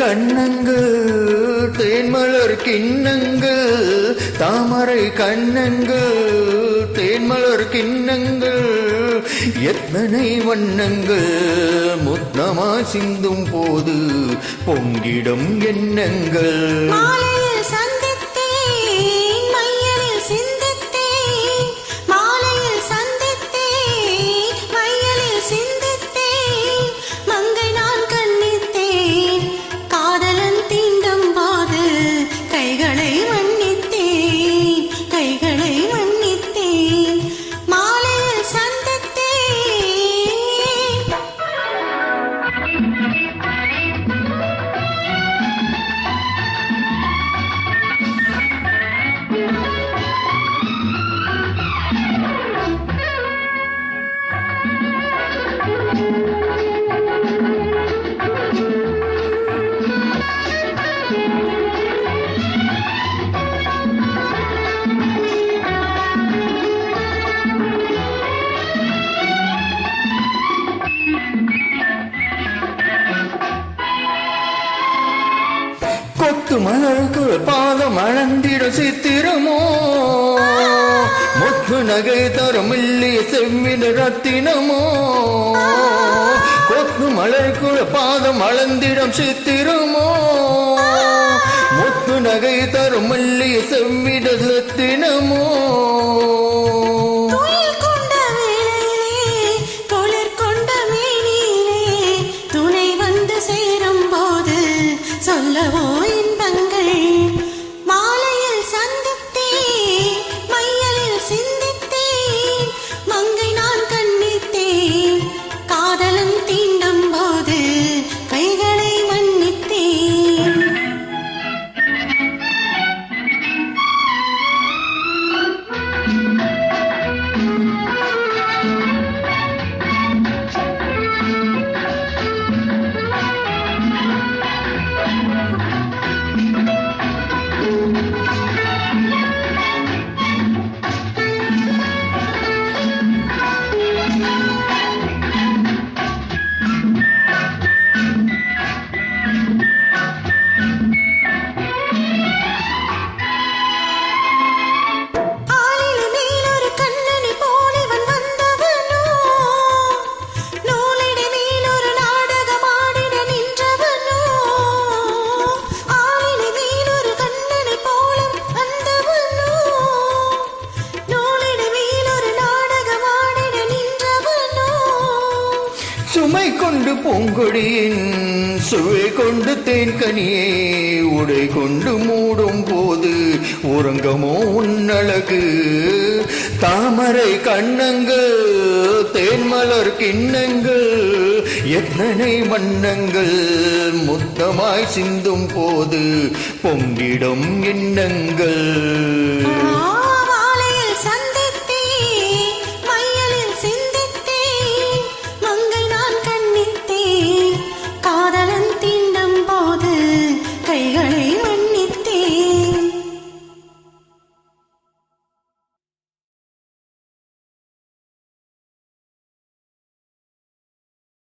கண்ணங்கள் தேன்மலர் கிண்ணங்கள் தாமரை கண்ணங்கள் தேன்மலர் கிண்ணங்கள் எத்தனை வண்ணங்கள் முத்தமா சிந்தும் போது பொங்கிடும் எண்ணங்கள் கொத்து மலருக்கு பாதம் அளந்திட சித்திரமோ முத்து நகை தரும் இல்லிய செவ்விட ரத்தினமோ கொத்து மலருக்கு பாதம் அளந்திடம் சித்திரமோ முத்து நகை தரும் இல்லிய செவ்விட ரத்தினமோ சொல்லவோ இன்பங்கள் மாலையில் சந்தித்தேன் மையலில் சிந்தித்தேன் மங்கை நான் கண்ணித்தேன் காதலன் தீண்டும் போது கைகளை மன்னித்தேன் சுமை கொண்டு பூங்கொடியின் சுவை கொண்டு தேன்கனியே உடை கொண்டு மூடும் போது உறங்கமோ உன்னழகு தாமரை கண்ணங்கள் தேன்மலர் கிண்ணங்கள் எத்தனை வண்ணங்கள் முத்தமாய் சிந்தும் போது பொங்கிடும் எண்ணங்கள்